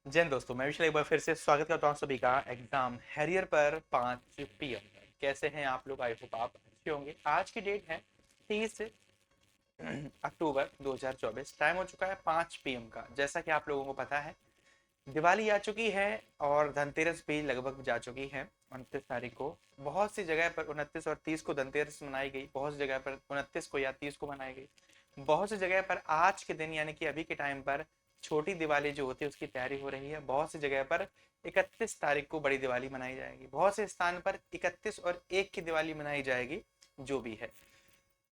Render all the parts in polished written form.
जैन दोस्तों, मैं विशाल एक बार फिर से स्वागत करता हूँ सभी का एग्जाम हैरियर पर 5 PM। कैसे हैं आप लोग? आई होप आप अच्छे होंगे। आज की डेट है 30 अक्टूबर 2024। टाइम हो चुका है 5 PM का। जैसा कि आप लोगों को पता है, दिवाली आ चुकी है और धनतेरस भी लगभग जा चुकी है 29 तारीख को। बहुत सी जगह पर 29 और 30 को धनतेरस मनाई गई, बहुत सी जगह पर 29 को या 30 को मनाई गई, बहुत सी जगह पर आज के दिन यानी कि अभी के टाइम पर छोटी दिवाली जो होती है उसकी तैयारी हो रही है। बहुत सी जगह पर 31 तारीख को बड़ी दिवाली मनाई जाएगी, बहुत से स्थान पर 31 और 1 की दिवाली मनाई जाएगी। जो भी है,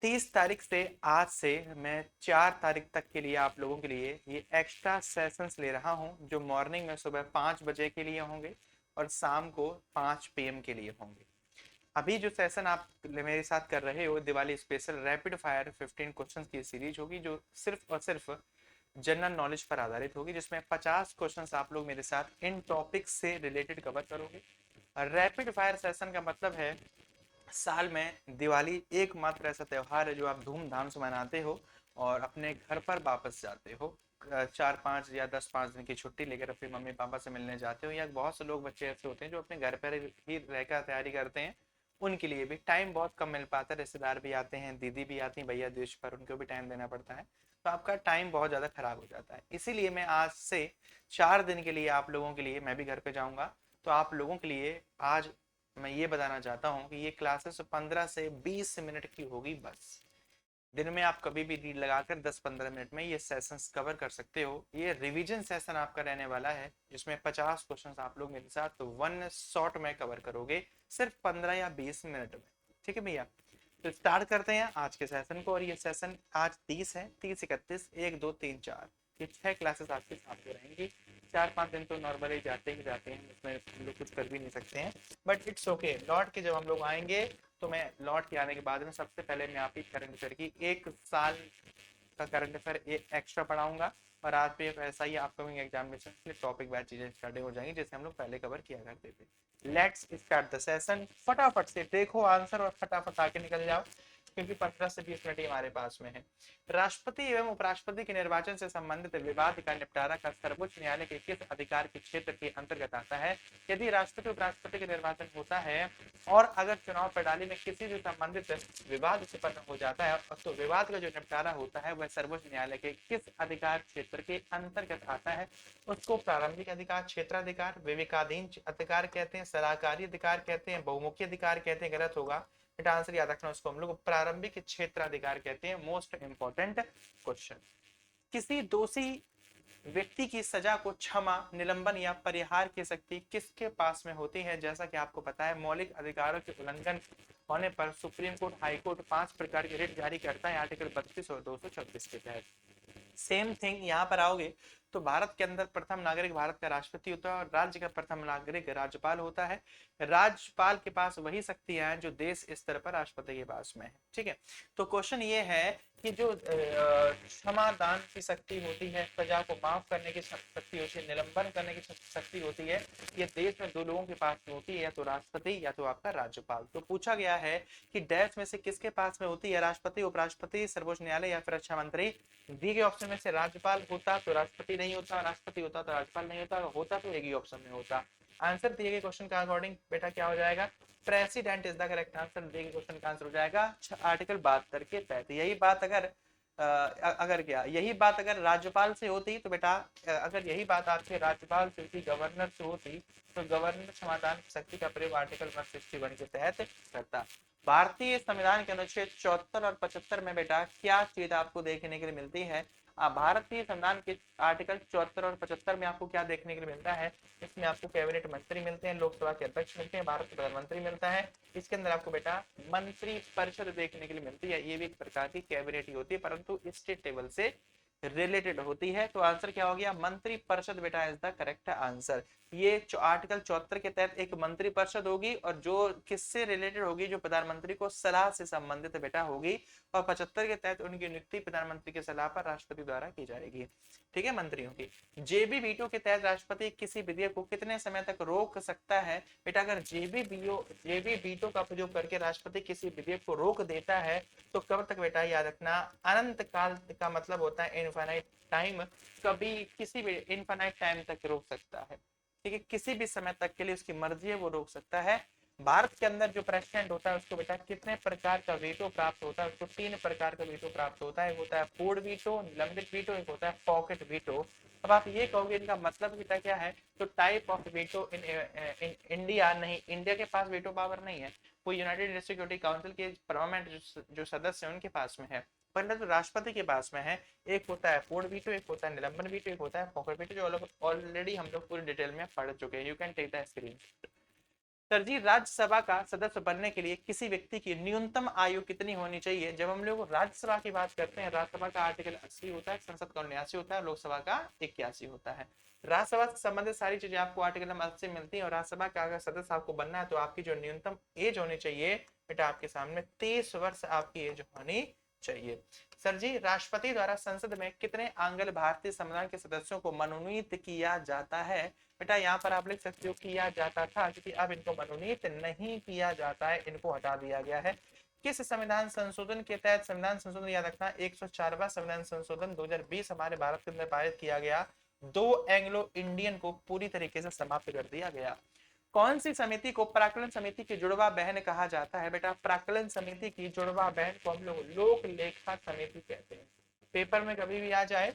30 तारीख से आज से मैं 4 तारीख तक के लिए आप लोगों के लिए ये एक्स्ट्रा सेशंस ले रहा हूँ, जो मॉर्निंग में सुबह 5 बजे के लिए होंगे और शाम को 5 PM के लिए होंगे। अभी जो सेशन आप मेरे साथ कर रहे हो, Diwali special rapid fire 15 questions की सीरीज होगी, जो सिर्फ और सिर्फ जनरल नॉलेज पर आधारित होगी, जिसमें 50 क्वेश्चंस आप लोग मेरे साथ इन टॉपिक्स से रिलेटेड कवर करोगे। रैपिड फायर सेशन का मतलब है, साल में दिवाली एकमात्र ऐसा त्यौहार है जो आप धूमधाम से मनाते हो और अपने घर पर वापस जाते हो। 4 5 या 10 5 दिन की छुट्टी लेकर अपने मम्मी पापा से मिलने जाते हो, या बहुत से लोग बच्चे ऐसे होते हैं जो अपने घर पर ही रहकर तैयारी करते हैं। उनके लिए भी टाइम बहुत कम मिल पाता है, रिश्तेदार भी आते हैं, दीदी भी आती हैं भैया देश पर, उनको भी टाइम देना पड़ता है, तो आपका टाइम बहुत ज़्यादा खराब हो जाता है। इसीलिए मैं आज से 4 दिन के लिए आप लोगों के लिए, मैं भी घर पे जाऊंगा, तो आप लोगों के लिए आज मैं ये बताना चाहता हूँ कि ये क्लासेस 15 से 20 मिनट की होगी बस। दिन में आप कभी भी रीड लगाकर 10 15 मिनट में ये सेशंस कवर कर सकते हो। ये रिवीजन सेशन आपका रहने वाला है, जिसमें 50 क्वेश्चंस आप लोग मेरे साथ वन शॉट में कवर करोगे, सिर्फ 15 या 20 मिनट में। ठीक है भैया, तो स्टार्ट करते हैं आज के सेशन को। और ये सेशन आज 30 है, 30 31 1 2 3 4, ये 6 क्लासेस आपके सामने रहेंगी। 4 5 दिन तो नॉर्मली जाते ही जाते हैं, उसमें हम लोग कुछ कर भी नहीं सकते हैं, बट इट्स ओके। लौट के जब हम लोग आएंगे, तो मैं लौट के आने के बाद में सबसे पहले मैं आप ही करंट अफेयर की 1 साल का करंट अफेयर एक्स्ट्रा पढ़ाऊंगा। और आज भी एक ऐसा ही अपकमिंग एग्जामिनेशन के टॉपिक वाइज चीजें स्टार्टिंग हो जाएंगी, जैसे हम लोग पहले कवर किया करते थे। Let's start the session. फटाफट से देखो आंसर और फटाफट आके निकल जाओ, क्योंकि 15 से 20 मिनट ही हमारे पास में है। राष्ट्रपति एवं उपराष्ट्रपति के निर्वाचन से संबंधित विवाद का निपटारा का सर्वोच्च न्यायालय के किस अधिकार के क्षेत्र के अंतर्गत आता है? यदि राष्ट्रपति उपराष्ट्रपति के निर्वाचन होता है और अगर चुनाव प्रणाली में किसी से संबंधित विवाद उत्पन्न हो जाता है, तो विवाद का जो निपटारा होता है वह सर्वोच्च न्यायालय के किस अधिकार क्षेत्र के अंतर्गत आता है? उसको प्रारंभिक अधिकार, क्षेत्राधिकार, विवेकाधीन अधिकार कहते हैं, सलाहकारी अधिकार कहते हैं, बहुमुखी अधिकार कहते हैं। गलत होगा, बेटा आंसर याद रखना, उसको हम लोग प्रारंभिक क्षेत्राधिकार कहते हैं। Most important question. किसी दोषी व्यक्ति की सजा को क्षमा, निलंबन या परिहार की शक्ति किसके पास में होती है? जैसा कि आपको पता है, मौलिक अधिकारों के उल्लंघन होने पर सुप्रीम कोर्ट, हाई कोर्ट 5 प्रकार के रिट जारी करता है आर्टिकल 32 और 226 के तहत। सेम थिंग यहाँ पर आओगे तो भारत के अंदर प्रथम नागरिक भारत का राष्ट्रपति होता है और राज्य का प्रथम नागरिक राज्यपाल होता है। राज्यपाल के पास वही शक्तियां हैं जो देश स्तर पर राष्ट्रपति के पास में है। ठीक है, तो क्वेश्चन ये है कि जो क्षमादान की शक्ति होती है, सजा को माफ करने की शक्ति होती है, निलंबन करने की शक्ति होती है, ये देश में दो लोगों के पास में होती है, या तो राष्ट्रपति या तो आपका राज्यपाल। तो पूछा गया है कि डैश में से किसके पास में होती है? राष्ट्रपति, उपराष्ट्रपति, सर्वोच्च न्यायालय या फिर रक्षा मंत्री। दिए गए ऑप्शन में से राज्यपाल होता तो राष्ट्रपति नहीं होता, राष्ट्रपति होता तो राज्यपाल नहीं होता, होता तो एक ही ऑप्शन में होता। आंसर दिए गए क्वेश्चन का अकॉर्डिंग बेटा क्या हो जाएगा? President is the correct answer. दिए गए क्वेश्चन का आंसर हो जाएगा आर्टिकल 72 के तहत। यही बात अगर यही बात अगर राज्यपाल से होती तो बेटा, अगर यही बात आपके राज्यपाल से होती, गवर्नर से होती, तो गवर्नर समाधान शक्ति का प्रयोग आर्टिकल 161 के तहत करता। भारतीय संविधान के अनुच्छेद 74 और 75 में बेटा क्या चीज आपको देखने के लिए मिलती है? भारतीय संविधान के आर्टिकल 74 और 75 में आपको क्या देखने के लिए मिलता है? इसमें आपको कैबिनेट मंत्री मिलते हैं, लोकसभा के अध्यक्ष मिलते हैं, भारत के प्रधानमंत्री मिलता है। इसके अंदर आपको बेटा मंत्री परिषद देखने के लिए मिलती है। ये भी एक प्रकार की कैबिनेट ही होती है, परंतु स्टेट लेवल से रिलेटेड होती है। तो आंसर क्या हो गया? मंत्री परिषद बेटा इज द करेक्ट आंसर। ये आर्टिकल 74 के तहत एक मंत्री परिषद होगी, और जो किससे रिलेटेड होगी? जो प्रधानमंत्री को सलाह से संबंधित बेटा होगी। और 75 के तहत उनकी नियुक्ति प्रधानमंत्री की सलाह पर राष्ट्रपति द्वारा की जाएगी। ठीक है, मंत्रियों की। जेबी वीटो के तहत राष्ट्रपति किसी विधेयक को कितने समय तक रोक सकता है? बेटा अगर जेबी वीटो का प्रयोग करके राष्ट्रपति किसी विधेयक को रोक देता है तो कब तक? बेटा याद रखना, अनंत काल का मतलब होता है इनफाइनाइट टाइम, कभी किसी भी इनफाइनाइट टाइम तक रोक सकता है। ठीक है, किसी भी समय तक के लिए उसकी मर्जी है वो रोक सकता है। भारत के अंदर जो प्रेसिडेंट होता है उसको बेटा कितने प्रकार का वीटो प्राप्त होता है? उसको 3 प्रकार का वीटो प्राप्त होता है। एक होता है पूर्ण वीटो, निलंबित वीटो, एक होता है पॉकेट वीटो। अब आप ये कहोगे इनका मतलब बेटा क्या है? तो type of veto in India, नहीं, इंडिया के पास वीटो पावर नहीं है, वो यूनाइटेड सिक्योरिटी काउंसिल के परमानेंट जो सदस्य हैं उनके पास में है, परंतु तो राष्ट्रपति के पास में है। एक होता है पूर्ण वीटो, एक होता है निलंबन वीटो, एक होता है पॉकेट वीटो, जो ऑलरेडी हम लोग पूरी डिटेल में पढ़ चुके हैं। You can take the screen. Sir जी, राज्यसभा का सदस्य बनने के लिए किसी व्यक्ति की न्यूनतम आयु कितनी होनी चाहिए? जब हम लोग राज्यसभा की बात करते हैं, राज्यसभा का आर्टिकल 80 होता है, संसद का 79 होता है, लोकसभा का 81 होता है। राज्यसभा से संबंधित सारी चीजें आपको आर्टिकल नंबर 80 मिलती है। और राज्यसभा का अगर सदस्य आपको बनना है तो आपकी जो न्यूनतम एज होनी चाहिए बेटा, आपके सामने 23 वर्ष आपकी एज होनी चाहिए। सर जी, राष्ट्रपति द्वारा संसद में कितने आंग्ल भारतीय संविधान के सदस्यों को मनोनीत किया जाता है? बेटा यहाँ पर आप लिख सकते हो किया जाता था, क्योंकि अब इनको मनोनीत नहीं किया जाता है, इनको हटा दिया गया है। किस संविधान संशोधन के तहत? संविधान संशोधन याद रखना 104वां संविधान संशोधन 2020 हमारे भारत के अंदर पारित किया गया। 2 एंग्लो इंडियन को पूरी तरीके से समाप्त कर दिया गया। कौन सी समिति को प्राक्कलन समिति की जुड़वा बहन कहा जाता है? बेटा प्राक्कलन समिति की जुड़वा बहन को हम लोग लोक लेखा समिति कहते हैं। पेपर में कभी भी आ जाए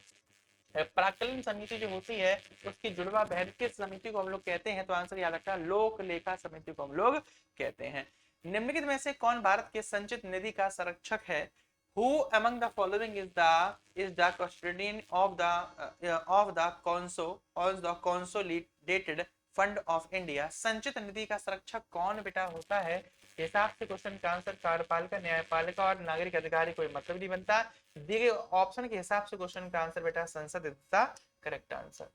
प्राक्कलन समिति जो होती है उसकी जुड़वा बहन किस समिति को हम लोग कहते हैं? तो आंसर याद रखना, लोक लेखा समिति को हम लोग कहते हैं। निम्नलिखित में से कौन भारत के संचित निधि का संरक्षक है? Who among the following is the custodian of the consolidated fund of India? संचित निधि का संरक्षक कौन बेटा होता है? हिसाब से क्वेश्चन का आंसर कार्यपालिका, न्यायपालिका और नागरिक अधिकारी कोई मतलब नहीं बनता। दिए गए ऑप्शन के हिसाब से क्वेश्चन का आंसर बेटा संसद इज द करेक्ट आंसर।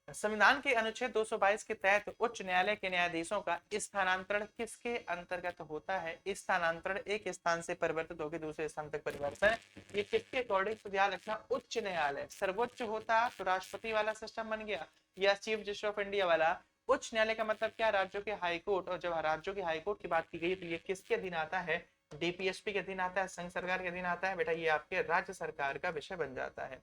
संविधान के अनुच्छेद 222 के तहत उच्च न्यायालय के न्यायाधीशों का स्थानांतरण किसके अंतर्गत होता है? स्थानांतरण एक स्थान से परिवर्तित होकर दूसरे स्थान तक परिवर्तन, ये किसके अकॉर्डिंग? तो ध्यान रखना, उच्च न्यायालय सर्वोच्च होता तो राष्ट्रपति वाला सिस्टम बन गया, या चीफ जस्टिस ऑफ इंडिया वाला। उच्च न्यायालय का मतलब क्या? राज्यों के हाईकोर्ट। और जब राज्यों के हाईकोर्ट की बात की गई तो ये किसके अधीन आता है? डीपीएसपी के अधीन आता है, संघ सरकार के अधीन आता है। बेटा ये आपके राज्य सरकार का विषय बन जाता है।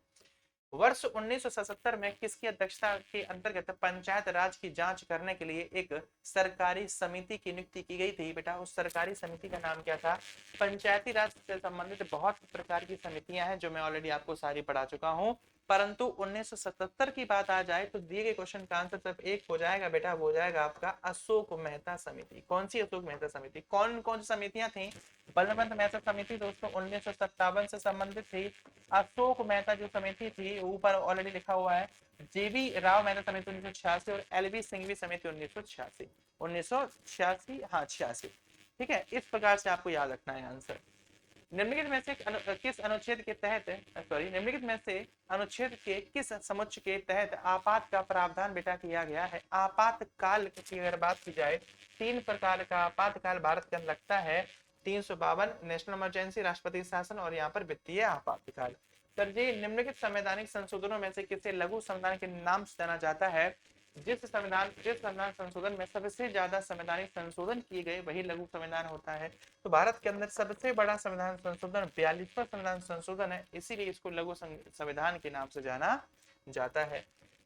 वर्ष 1977 में किसकी अध्यक्षता के अंतर्गत पंचायत राज की जांच करने के लिए एक सरकारी समिति की नियुक्ति की गई थी? बेटा उस सरकारी समिति का नाम क्या था? पंचायती राज से संबंधित बहुत प्रकार की समितियां हैं जो मैं ऑलरेडी आपको सारी पढ़ा चुका हूं, परंतु 1977 की बात आ जाए तो दिए गए क्वेश्चन का आंसर सिर्फ एक हो जाएगा बेटा, वो हो जाएगा आपका अशोक मेहता समिति। कौन सी अशोक मेहता समिति? कौन कौन सी समितियां थी? बलवंत मेहता समिति दोस्तों 1957 से संबंधित थी। अशोक मेहता जो समिति थी ऊपर ऑलरेडी लिखा हुआ है, जेबी राव मेहता समिति 1986 और एलबी सिंघवी समिति 1986। 1986, हाँ 86। ठीक है, इस प्रकार से आपको याद रखना है आंसर। निम्नलिखित में से किस अनुच्छेद के तहत निम्नलिखित में से अनुच्छेद के किस समुच्चय के तहत आपात का प्रावधान बेटा किया गया है? आपातकाल की अगर बात की जाए, 3 प्रकार का आपातकाल भारत के अंदर लगता है। 352 नेशनल इमरजेंसी, राष्ट्रपति शासन और यहाँ पर वित्तीय आपातकाल। सर जी, निम्नलिखित संवैधानिक संशोधनों में से किसे लघु संविधान के नाम से जाना जाता है? जिस संविधान संशोधन में सबसे ज्यादा संवैधानिक संशोधन किए गए वही लघु संविधान होता है। तो भारत के अंदर सबसे बड़ा संविधान संशोधन 42वां संविधान संशोधन है, इसीलिए इसको लघु संविधान के नाम से जाना जाता है।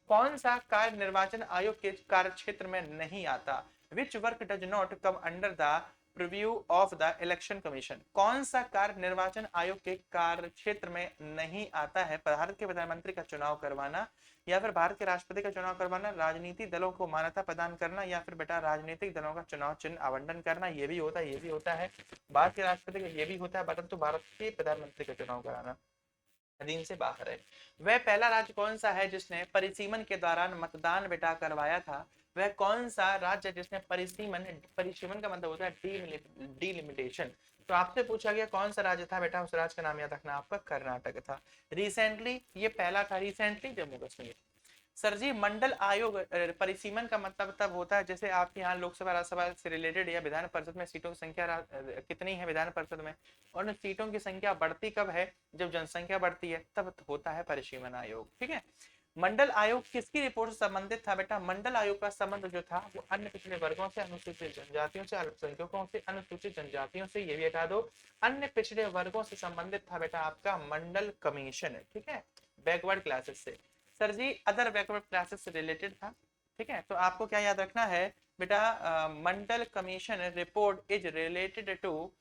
कौन सा कार्य निर्वाचन आयोग के कार्य क्षेत्र में नहीं आता? Which work does not come under the preview of the election commission? कौन सा कार्य निर्वाचन आयोग के कार्य क्षेत्र में नहीं आता है? भारत के प्रधानमंत्री का चुनाव करवाना, या फिर भारत के राष्ट्रपति का चुनाव करवाना, राजनीतिक दलों को मान्यता प्रदान करना, या फिर बेटा राजनीतिक दलों का चुनाव चिन्ह आवंटन करना। ये भी होता है, ये भी होता है। भारत के राष्ट्रपति का ये भी होता है, परंतु भारत के प्रधानमंत्री का चुनाव कराना अधीन से बाहर है। वह पहला राज्य कौन सा है जिसने परिसीमन के दौरान मतदान बेटा करवाया था? वह कौन सा राज्य जिसने परिसीमन का मतलब होता है डीलिमिटेशन। तो आपसे पूछा गया कौन सा राज्य था बेटा, उस राज्य का नाम याद रखना आपका कर्नाटक था। रिसेंटली ये पहला था, रिसेंटली जम्मू कश्मीर। सर जी मंडल आयोग परिसीमन का मतलब तब होता है जैसे आपके यहाँ लोकसभा राज्यसभा से रिलेटेड या विधान परिषद में सीटों की संख्या कितनी है विधान परिषद में, और उन सीटों की संख्या बढ़ती कब है, जब जनसंख्या बढ़ती है तब होता है परिसीमन आयोग। ठीक है। मंडल आयोग किसकी रिपोर्ट से संबंधित था बेटा, मंडल आयोग का संबंध जो था वो अन्य पिछड़े वर्गों से, अनुसूचित जनजातियों से, अल्पसंख्यकों से, अनुसूचित जनजातियों से, ये भी हटा दो, अन्य पिछड़े वर्गों से संबंधित था बेटा आपका मंडल कमीशन। ठीक है, बैकवर्ड क्लासेस से। सर जी अदर बैकवर्ड क्लासेस से रिलेटेड था। ठीक है, तो आपको क्या याद रखना है बेटा, Mandal commission report is related to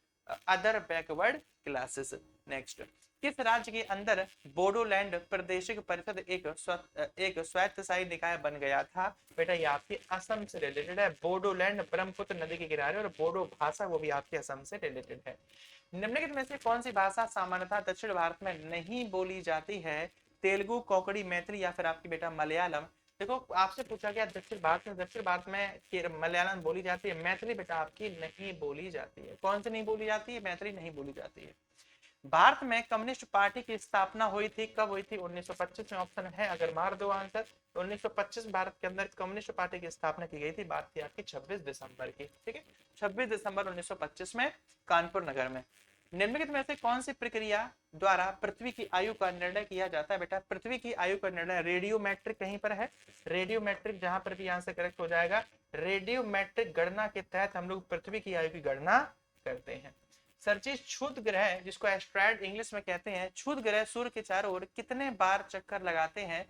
other backward classes. Next, किस राज्य के अंदर बोडोलैंड प्रादेशिक परिषद एक स्वायत्तशासी निकाय बन गया था बेटा, ये आपके असम से रिलेटेड है। बोडोलैंड ब्रह्मपुत्र नदी के किनारे, और बोडो भाषा वो भी आपके असम से रिलेटेड है। निम्नलिखित में से कौन सी भाषा सामान्यतः दक्षिण भारत में नहीं बोली जाती है, तेलुगु, कोंकणी, मैथिली या फिर आपकी बेटा मलयालम। देखो आपसे पूछा गया दक्षिण भारत में मलयालम बोली जाती है, मैथिली बेटा आपकी नहीं बोली जाती है। कौन सी नहीं बोली जाती है, मैथिली नहीं बोली जाती है। भारत में कम्युनिस्ट पार्टी की स्थापना हुई थी, कब हुई थी, 1925 में ऑप्शन है, अगर मार दो आंसर। 1925 भारत के अंदर कम्युनिस्ट पार्टी की स्थापना की गई थी, बात थी आपकी 26 दिसंबर की। ठीक है, 26 दिसंबर 1925 में कानपुर नगर में। निम्नलिखित में से कौन सी प्रक्रिया द्वारा पृथ्वी की आयु का निर्णय किया जाता है बेटा, पृथ्वी की आयु का निर्णय रेडियोमेट्रिक कहीं पर है, रेडियोमेट्रिक जहां पर भी आंसर करेक्ट हो जाएगा। रेडियोमेट्रिक गणना के तहत हम लोग पृथ्वी की आयु की गणना करते हैं। सर जी क्षुद्र ग्रह जिसको एस्ट्रॉयड इंग्लिश में कहते हैं, क्षुद्र ग्रह सूर्य के चारों ओर कितने बार चक्कर लगाते हैं,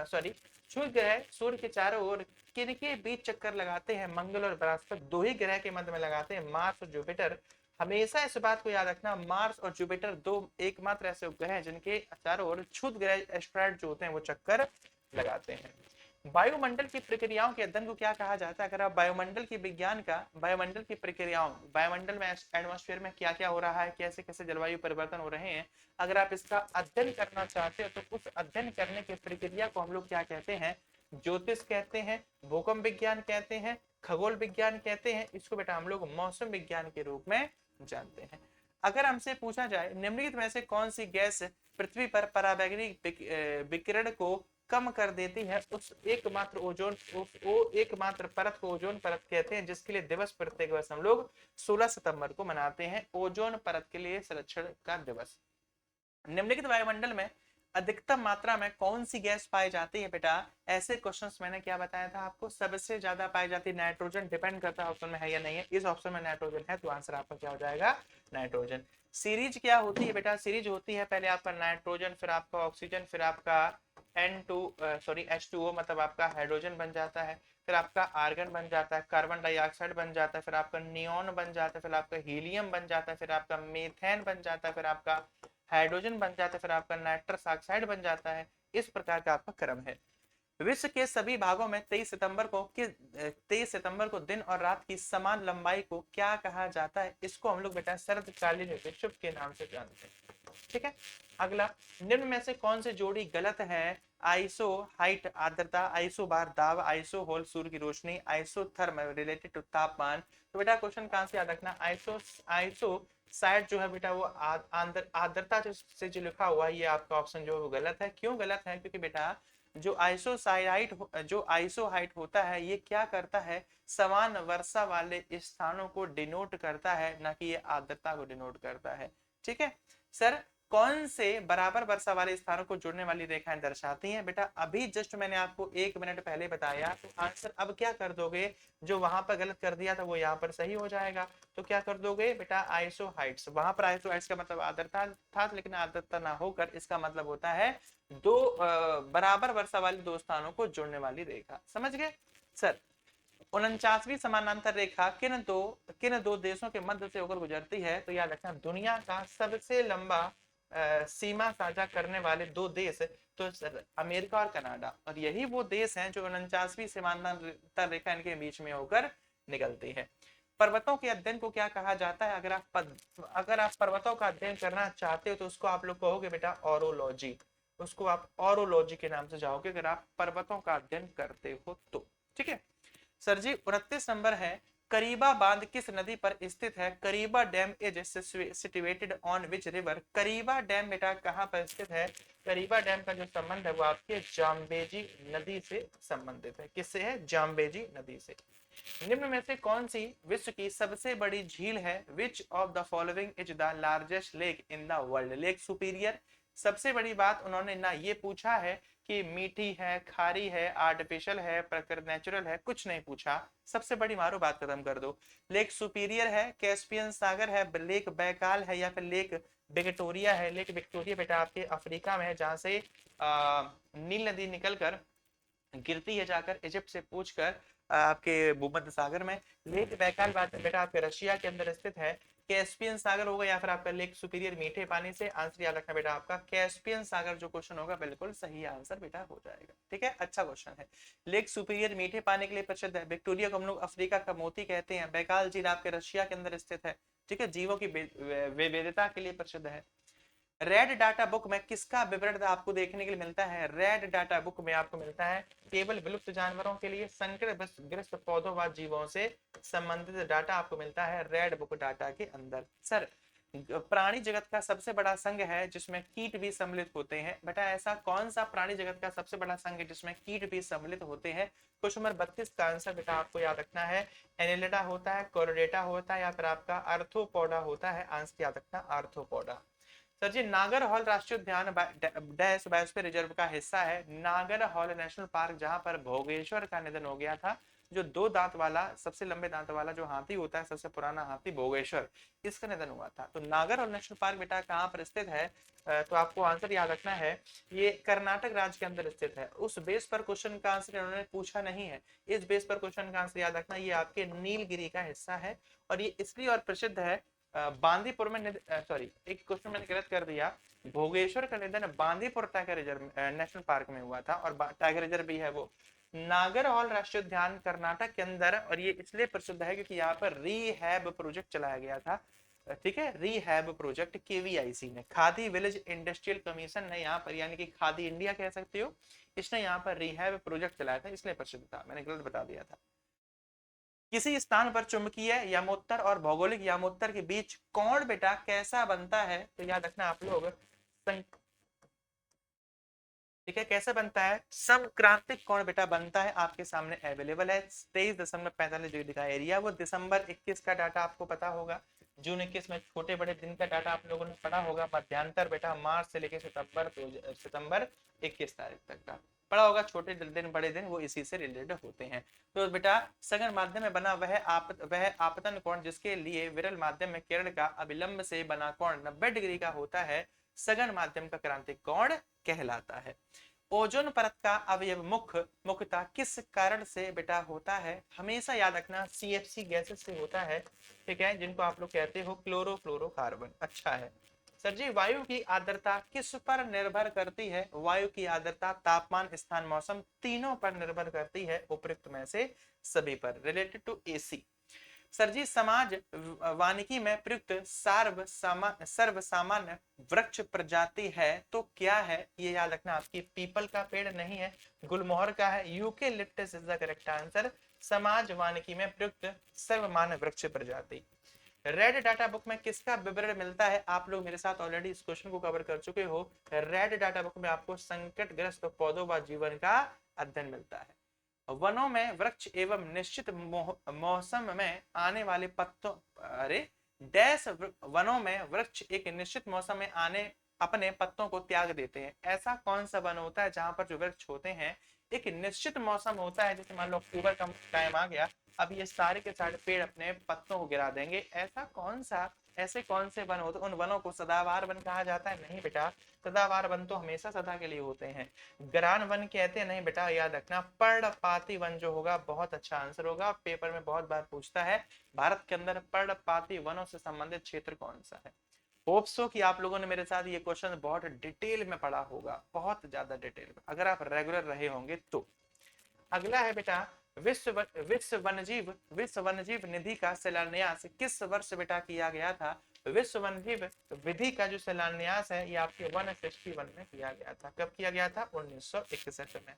सॉरी क्षुद्र ग्रह सूर्य के चारों ओर किनके बीच चक्कर लगाते हैं, मंगल और बृहस्पति दो ही ग्रह के मध्य में लगाते हैं, मार्स और जुपिटर। हमेशा इस बात को याद रखना, मार्स और जुपिटर दो एकमात्र ऐसे उपग्रह हैं जिनके चारों ओर क्षुद्र ग्रह एस्ट्रॉयड जो होते हैं वो चक्कर लगाते हैं। वायुमंडल की प्रक्रियाओं के अध्ययन को क्या कहा जाता है, अगर आप वायुमंडल की विज्ञान का, वायुमंडल की प्रक्रियाओं, वायुमंडल में एटमॉस्फेयर में क्या क्या हो रहा है, कैसे कैसे जलवायु परिवर्तन हो रहे हैं, अगर आप इसका अध्ययन करना चाहते हो तो उस अध्ययन करने की प्रक्रिया को हम लोग क्या कहते हैं, ज्योतिष कहते हैं, भूकंप विज्ञान कहते हैं, खगोल विज्ञान कहते हैं, इसको बेटा हम लोग मौसम विज्ञान के रूप में जानते हैं। अगर हमसे पूछा जाए निम्नलिखित में से कौन सी गैस पृथ्वी पर पराबैंगनी विकिरण को कम कर देती है, उस एकमात्र परत को ओजोन परत कहते हैं, जिसके लिए दिवस प्रत्येक वर्ष हम लोग 16 सितंबर को मनाते हैं, ओजोन परत के लिए संरक्षण का दिवस। निम्नलिखित वायुमंडल में अधिकतम मात्रा में कौन सी गैस पाई जाती है बेटा, ऐसे क्वेश्चंस मैंने क्या बताया था आपको, सबसे ज्यादा पाई जाती है नाइट्रोजन, डिपेंड करता है ऑप्शन में है या नहीं है, इस ऑप्शन में नाइट्रोजन है तो आंसर आपका क्या हो जाएगा, नाइट्रोजन। सीरीज क्या होती है बेटा, सीरीज होती है पहले आपका नाइट्रोजन, फिर आपका ऑक्सीजन, फिर आपका H2O मतलब आपका हाइड्रोजन बन जाता है, फिर आपका आर्गन बन जाता है, कार्बन डाइऑक्साइड बन जाता है, फिर आपका नियोन बन जाता है, फिर आपका हीलियम बन जाता है, फिर आपका मीथेन बन जाता है, फिर आपका हाइड्रोजन बन जाता है, फिर आपका नाइट्रस ऑक्साइड बन जाता है। इस प्रकार का आपका क्रम है। विश्व के सभी भागों में 23 सितंबर को दिन और रात की समान लंबाई को क्या कहा जाता है, इसको हम लोग बेटा शरदकालीन विषुव के नाम से जानते हैं। ठीक है, अगला, निम्न में से कौन सी जोड़ी गलत है, आइसो हाइट आर्द्रता, आइसो बार दाब, आइसो होल सूर्य की रोशनी, आइसो थर्म रिलेटेड टू तापमान। तो बेटा क्वेश्चन कहां से याद रखना, आइसो साइड जो है बेटा वो आर्द्रता से जो लिखा हुआ है ये आपका ऑप्शन जो है वो गलत है। क्यों गलत है, क्योंकि बेटा जो आइसोहाइट होता है ये क्या करता है, समान वर्षा वाले स्थानों को डिनोट करता है, ना कि ये आर्द्रता को डिनोट करता है। ठीक है सर, कौन से बराबर वर्षा वाले स्थानों को जोड़ने वाली रेखाएं दर्शाती हैं बेटा, अभी जस्ट मैंने आपको 1 मिनट पहले बताया, तो आंसर अब क्या कर दोगे, जो वहां पर गलत कर दिया था वो यहाँ पर सही हो जाएगा, तो क्या कर दोगे बेटा आइसोहाइट्स, वहां पर आइसोहाइट्स का मतलब आर्द्रता था लेकिन आर्द्रता ना होकर इसका मतलब होता है दो बराबर वर्षा वाले दो स्थानों को जोड़ने वाली रेखा। समझ गए सर, 49वीं समानांतर रेखा किन दो देशों के मध्य से होकर गुजरती है, तो याद रखना दुनिया का सबसे लंबा सीमा साझा करने वाले दो देश तो अमेरिका और कनाडा, और यही वो देश हैं जो 49वीं समानांतर रेखा इनके बीच में होकर निकलती है। पर्वतों के अध्ययन को क्या कहा जाता है, अगर आप पर्वतों का अध्ययन करना चाहते हो तो उसको आप लोग कहोगे बेटा ऑरोलॉजी, उसको आप ऑरोलॉजी के नाम से जाओगे अगर आप पर्वतों का अध्ययन करते हो तो। ठीक है सर जी, 29 नंबर है, करीबा बांध किस नदी पर स्थित है? Kariba dam is situated on which river? Kariba dam बेटा कहाँ पर स्थित है? करीबा डैम का जो संबंध है वो आपके जाम्बेजी नदी से संबंधित है। किससे है? जाम्बेजी नदी से। निम्न में से कौन सी विश्व की सबसे बड़ी झील है? Which of the following is the largest lake in the world? Lake superior. सबसे बड़ी बात उन्होंने ना ये पूछा है कि मीठी है, खारी है, आर्टिफिशियल है, प्रकृति नेचुरल है, कुछ नहीं पूछा। सबसे बड़ी मारो बात खत्म कर दो। लेक सुपीरियर है, कैस्पियन सागर है, लेक बैकाल है, या फिर लेक विक्टोरिया है? लेक विक्टोरिया बेटा आपके अफ्रीका में है, जहां से नील नदी निकलकर गिरती है जाकर इजिप्ट से पूछकर आपके भूमध्य सागर में। लेक बैकाल बेटा आपके रशिया के अंदर स्थित है। कैस्पियन सागर होगा या फिर आपका लेक सुपीरियर मीठे पानी से। आंसर याद रखना बेटा आपका कैस्पियन सागर जो क्वेश्चन होगा बिल्कुल सही आंसर बेटा हो जाएगा। ठीक है, अच्छा क्वेश्चन है। लेक सुपीरियर मीठे पानी के लिए प्रसिद्ध है। विक्टोरिया को हम लोग अफ्रीका का मोती कहते हैं। बैकाल झील आपके रशिया के अंदर स्थित है। ठीक है, जीवों की विविधता के लिए प्रसिद्ध है। रेड डाटा बुक में किसका विवरण आपको देखने के लिए मिलता है? रेड डाटा बुक में आपको मिलता है केवल विलुप्त जानवरों के लिए संकटग्रस्त पौधों व जीवों से संबंधित डाटा आपको मिलता है रेड बुक डाटा के अंदर। सर, प्राणी जगत का सबसे बड़ा संघ है जिसमें कीट भी सम्मिलित होते हैं। बेटा ऐसा कौन सा प्राणी जगत का सबसे बड़ा संघ है जिसमें कीट भी सम्मिलित होते हैं? क्वेश्चन नंबर 32 का आंसर बेटा आपको याद रखना है एनिलिडा होता है, कोरोडेटा होता है, या फिर आपका आर्थ्रोपोडा होता है। आंसर याद रखना आर्थ्रोपोडा। सर जी, नागर हॉल राष्ट्रीय उद्यान डैश बायोस्फीयर रिजर्व का हिस्सा है। नागर हॉल नेशनल पार्क जहां पर भोगेश्वर का निधन हो गया था। जो दो दांत वाला, सबसे लंबे दांत वाला जो हाथी होता है, सबसे पुराना हाथी भोगेश्वर, इसका निधन हुआ था। तो नागर हॉल नेशनल पार्क बेटा कहाँ पर स्थित है? तो आपको आंसर याद रखना है ये कर्नाटक राज्य के अंदर स्थित है। उस बेस पर क्वेश्चन का आंसर इन्होंने पूछा नहीं है। इस बेस पर क्वेश्चन का आंसर याद रखना, ये आपके नीलगिरी का हिस्सा है। और ये इसलिए और प्रसिद्ध है, बांदीपुर में सॉरी, एक क्वेश्चन मैंने गलत कर दिया। भोगेश्वर का निधन Bandipur tiger reserve national park में हुआ था, और टाइगर रिजर्व भी है वो। नागर हॉल राष्ट्रीय उद्यान कर्नाटक के अंदर, और ये इसलिए प्रसिद्ध है क्योंकि यहाँ पर रीहैब प्रोजेक्ट चलाया गया था। ठीक है, रीहैब प्रोजेक्ट केवीआईसी ने, खादी विलेज इंडस्ट्रियल कमीशन ने यहाँ पर, यानी कि खादी इंडिया कह सकते हो, इसने यहाँ पर रीहैब प्रोजेक्ट चलाया था, इसलिए प्रसिद्ध था। मैंने गलत बता दिया था। किसी स्थान पर चुंबकीय यामोत्तर और भौगोलिक यामोत्तर के बीच कोण बेटा कैसा बनता है? तो याद रखना आप लोग, ठीक है, कैसे बनता है? समक्रांतिक कोण बेटा बनता है। आपके सामने अवेलेबल है 23.45 डिग्री का एरिया। वो दिसंबर 21 का डाटा आपको पता होगा। जून 21 में छोटे बड़े दिन का डाटा आप लोगों ने पढ़ा होगा। मध्यांतर बेटा मार्च से लेकर सितंबर 21 तारीख तक का पढ़ा होगा। छोटे दिन बड़े दिन वो इसी से रिलेटेड होते हैं। तो बेटा सघन माध्यम में बना वह आपतन कोण जिसके लिए विरल माध्यम में किरण का अभिलंब से बना कोण 90 डिग्री का होता है, सघन माध्यम का क्रांतिक कोण कहलाता है। ओजोन परत का अवयव मुख्यतः किस कारण से बेटा होता है? हमेशा याद रखना CFC गैसेस से होता है। ठीक है, जिनको आप लोग कहते हो क्लोरोफ्लोरोकार्बन। अच्छा है सर जी, वायु की आर्द्रता किस पर निर्भर करती है? वायु की आर्द्रता तापमान, स्थान, मौसम तीनों पर निर्भर करती है, उपयुक्त में से सभी पर। Related to AC। Sir ji, समाज वानिकी में प्रयुक्त सर्वसामान्य वृक्ष प्रजाति है तो क्या है? ये याद रखना, आपकी पीपल का पेड़ नहीं है, गुलमोहर का है। Eucalyptus is the correct answer. समाज वानिकी में प्रयुक्त सर्वमान्य वृक्ष प्रजाति। रेड डाटा बुक में किसका विवरण मिलता है? आप लोग मेरे साथ ऑलरेडी इस क्वेश्चन को कवर कर चुके हो। रेड डाटा बुक में आपको संकटग्रस्त पौधों व जीवन का अध्ययन मिलता है। वनों में वृक्ष एवं निश्चित मौसम में आने वाले पत्तों, अरे डैश, वनों में वृक्ष एक निश्चित मौसम में आने अपने पत्तों को त्याग देते हैं। ऐसा कौन सा वन होता है जहां पर जो वृक्ष होते हैं एक निश्चित मौसम होता है, जैसे मान लो अक्टूबर का टाइम आ गया, अब ये सारे के सारे पेड़ अपने पत्तों को गिरा देंगे। ऐसे कौन से वन होते हैं? उन वनों को सदाबहार वन कहा जाता है? नहीं बेटा, सदाबहार वन तो हमेशा सदा के लिए होते हैं। ग्रान वन कहते हैं? नहीं बेटा, याद रखना पर्णपाती वन जो होगा बहुत अच्छा आंसर होगा। पेपर में बहुत बार पूछता है भारत के अंदर पर्णपाती वनों से संबंधित क्षेत्र कौन सा है। होप सो कि आप लोगों ने मेरे साथ ये क्वेश्चन बहुत डिटेल में पढ़ा होगा, बहुत ज्यादा डिटेल में, अगर आप रेगुलर रहे होंगे तो। अगला है बेटा विश्व वन्यजीव निधि का शिलान्यास किस वर्ष बेटा किया गया था? विश्व वन्यजीव विधि का जो शिलान्यास है ये आपके 161 में किया गया था। कब किया गया था? 1961 में।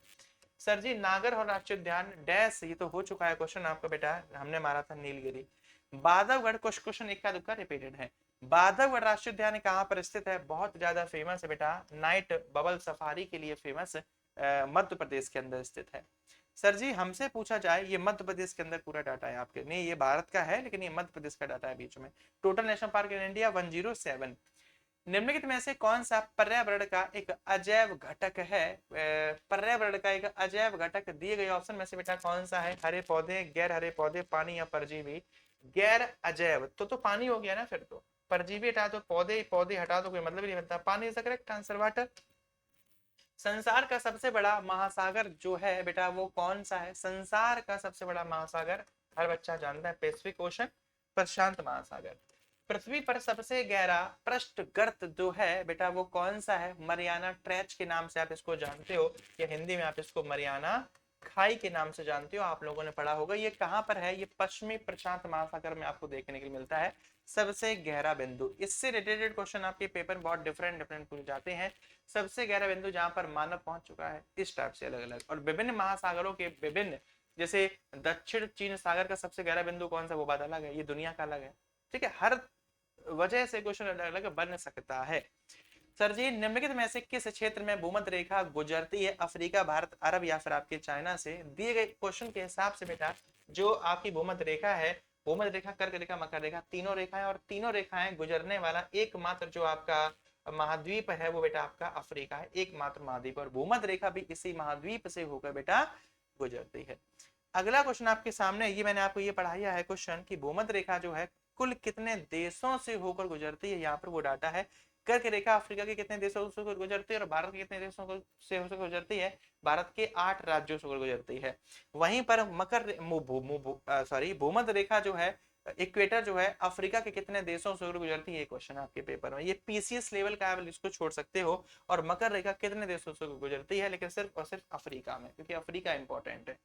सर जी नागर और राष्ट्रीय उद्यान डैश, ये तो हो चुका है क्वेश्चन आपका बेटा, हमने मारा था नीलगिरी। बांधवगढ़, कुछ क्वेश्चन इक्का दुक्का रिपीटेड है। बांधवगढ़ राष्ट्रीय उद्यान कहाँ पर स्थित है? बहुत ज्यादा फेमस है बेटा, नाइट बबल सफारी के लिए फेमस, मध्य प्रदेश के अंदर स्थित है। सर जी हमसे पूछा जाए, ये मध्य प्रदेश के अंदर पूरा डाटा है आपके, नहीं ये भारत का है लेकिन ये मध्य प्रदेश का डाटा है बीच में। Total national park in India 107। निम्नलिखित में से कौन सा पर्यावरण का एक अजैव घटक है? पर्यावरण का एक अजैव घटक दिए गए ऑप्शन में से बेटा कौन सा है? हरे पौधे, गैर हरे पौधे, पानी या परजीवी? गैर अजैव तो पानी हो गया ना, फिर तो परजीवी हटा दो, पौधे पौधे हटा दो, कोई मतलब ही नहीं बनता। पानी is the correct answer, water. संसार का सबसे बड़ा महासागर जो है बेटा वो कौन सा है? संसार का सबसे बड़ा महासागर हर बच्चा जानता है, पैसिफिक ओशन, प्रशांत महासागर। पृथ्वी पर सबसे गहरा पृष्ठ गर्त जो है बेटा वो कौन सा है? मरियाना ट्रेच के नाम से आप इसको जानते हो, या हिंदी में आप इसको मरियाना खाई के नाम से जानते हो, आप लोगों ने पढ़ा होगा। ये कहां पर है? ये पश्चिमी प्रशांत महासागर में आपको देखने के लिए मिलता है सबसे गहरा बिंदु। इससे रिलेटेड क्वेश्चन आपके पेपर बहुत डिफरेंट डिफरेंट पूछ जाते हैं। सबसे गहरा बिंदु जहां पर मानव पहुंच चुका है, इस टाइप से अलग अलग। और विभिन्न महासागरों के विभिन्न, जैसे दक्षिण चीन सागर का सबसे गहरा बिंदु कौन सा, वो बात अलग है, ये दुनिया का अलग है। ठीक है, हर वजह से क्वेश्चन अलग अलग बन सकता है। सर जी निम्नलिखित में से किस क्षेत्र में भूमध्य रेखा गुजरती है? अफ्रीका, भारत, अरब या फिर आपके चाइना से? दिए गए क्वेश्चन के हिसाब से बेटा जो आपकी भूमध्य रेखा है, भूमध्य रेखा, कर्क रेखा, मकर रेखा, तीनों रेखाएं, और तीनों रेखाएं गुजरने वाला एकमात्र जो आपका महाद्वीप है वो बेटा आपका अफ्रीका है, एकमात्र महाद्वीप। और भूमध्य रेखा भी इसी महाद्वीप से होकर बेटा गुजरती है। अगला क्वेश्चन आपके सामने, ये मैंने आपको ये पढ़ाया है क्वेश्चन कि भूमध्य रेखा जो है कुल कितने देशों से होकर गुजरती है, यहाँ पर वो डाटा है। कर्क रेखा अफ्रीका के कितने देशों से होकर गुजरती है और भारत के कितने देशों से होकर गुजरती है? भारत के 8 राज्यों से होकर गुजरती है। वहीं पर भूमध्य रेखा जो है, इक्वेटर जो है, अफ्रीका के कितने देशों से होकर गुजरती है? क्वेश्चन आपके पेपर में, ये पीसीएस लेवल का है, इसको छोड़ सकते हो। और मकर रेखा कितने देशों से गुजरती है? लेकिन सिर्फ और सिर्फ अफ्रीका में, क्योंकि अफ्रीका इंपॉर्टेंट है।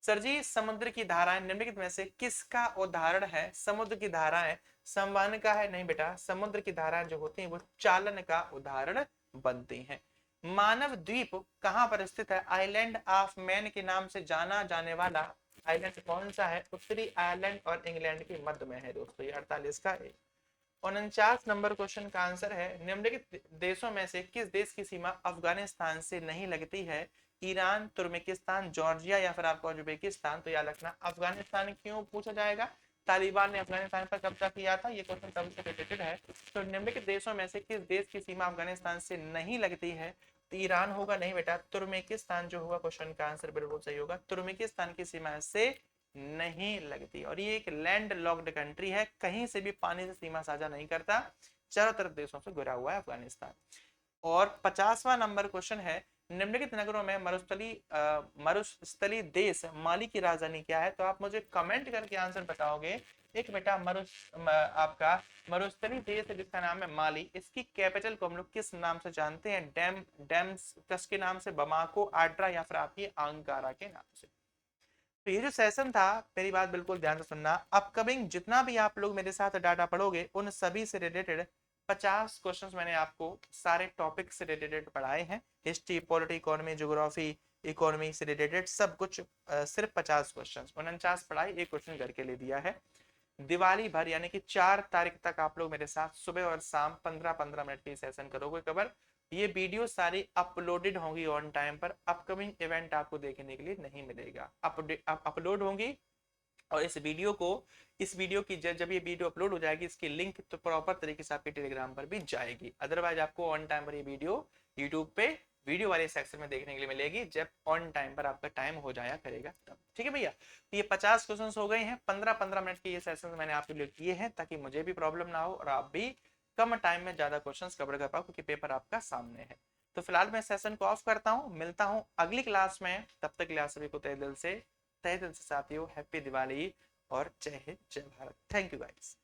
सर जी समुद्र की धाराएं निम्नलिखित में से किसका उदाहरण है? समुद्र की धाराएं संवहन का है? नहीं बेटा, समुद्र की धाराएं जो होती हैं वो चालन का उदाहरण बनती हैं। मानव द्वीप कहां पर स्थित है? आइलैंड ऑफ मैन के नाम से जाना जाने वाला आइलैंड कौन सा है? उत्तरी आयरलैंड और इंग्लैंड के मध्य में है दोस्तों, ये 48 का 49 नंबर क्वेश्चन का आंसर है, निम्नलिखित देशों में से किस देश की सीमा अफगानिस्तान से नहीं लगती है? ईरान, तुर्कमेनिस्तान, जॉर्जिया या फिर आपका उज्बेकिस्तान? तो याद रखना अफगानिस्तान क्यों पूछा जाएगा, तालिबान ने अफगानिस्तान पर कब्जा किया था, ये क्वेश्चन तब से रिलेटेड है। तो निम्नलिखित देशों में से किस देश की सीमा अफगानिस्तान से नहीं लगती है? तो ईरान होगा, नहीं बेटा, तुर्कमेनिस्तान जो होगा क्वेश्चन का आंसर बिल्कुल सही होगा, तुर्कमेनिस्तान की सीमा से नहीं लगती। और ये एक लैंड लॉक्ड कंट्री है, कहीं से भी पानी से सीमा साझा नहीं करता, चारों तरफ देशों से घिरा हुआ है अफगानिस्तान। और 50वां नंबर क्वेश्चन है, निम्नलिखित नगरों में मरुस्थली देश माली की राजधानी क्या है? तो आप मुझे कमेंट करके आंसर बताओगे। एक बेटा आपका मरुस्थली देश है जिसका नाम है माली, इसकी कैपिटल को हम लोग किस नाम से जानते हैं? डेम्स के नाम से, बमाको, आड्रा या फिर आपकी अंकारा के नाम से। तो ये जो सेशन था, मेरी बात बिल्कुल ध्यान से सुनना, अपकमिंग जितना भी आप लोग मेरे साथ डाटा पढ़ोगे उन सभी से रिलेटेड 50 क्वेश्चंस मैंने आपको सारे टॉपिक से रिलेटेड पढ़ाए हैं। History, polity, economy, geography, economy से रिलेटेड सब कुछ, सिर्फ 50 क्वेश्चन, 49 पढ़ाई, एक क्वेश्चन घर के लिए दिया है। दिवाली भर यानी कि 4 तारीख तक आप लोग मेरे साथ सुबह और शाम 15-15 मिनट की सेशन करोगे कवर। ये वीडियो सारी अपलोडेड होंगी ऑन टाइम पर, अपकमिंग इवेंट आपको देखने के लिए नहीं मिलेगा, अपलोड होंगी। और इस वीडियो की जब ये वीडियो अपलोड हो जाएगी, इसकी लिंक तो प्रॉपर तरीके से आपके टेलीग्राम पर भी जाएगी। अदरवाइज आपको ऑन टाइम पर ये वीडियो यूट्यूब पे वीडियो वाले सेक्शन में देखने के लिए मिलेगी, जब ऑन टाइम पर आपका टाइम हो जाया करेगा तब। ठीक है भैया, तो ये 50 क्वेश्चंस हो गए हैं, 15-15 मिनट के ये सेशन मैंने आपके लिए किए हैं ताकि मुझे भी प्रॉब्लम ना हो और आप भी कम टाइम में ज्यादा क्वेश्चंस कवर कर पाओ, क्योंकि पेपर आपका सामने है। तो फिलहाल मैं सेशन को ऑफ करता हूँ, मिलता हूँ अगली क्लास में, तब तक क्लास सभी को तहे दिल से साथियों हैप्पी दिवाली और जय हिंद जय भारत। Thank you guys.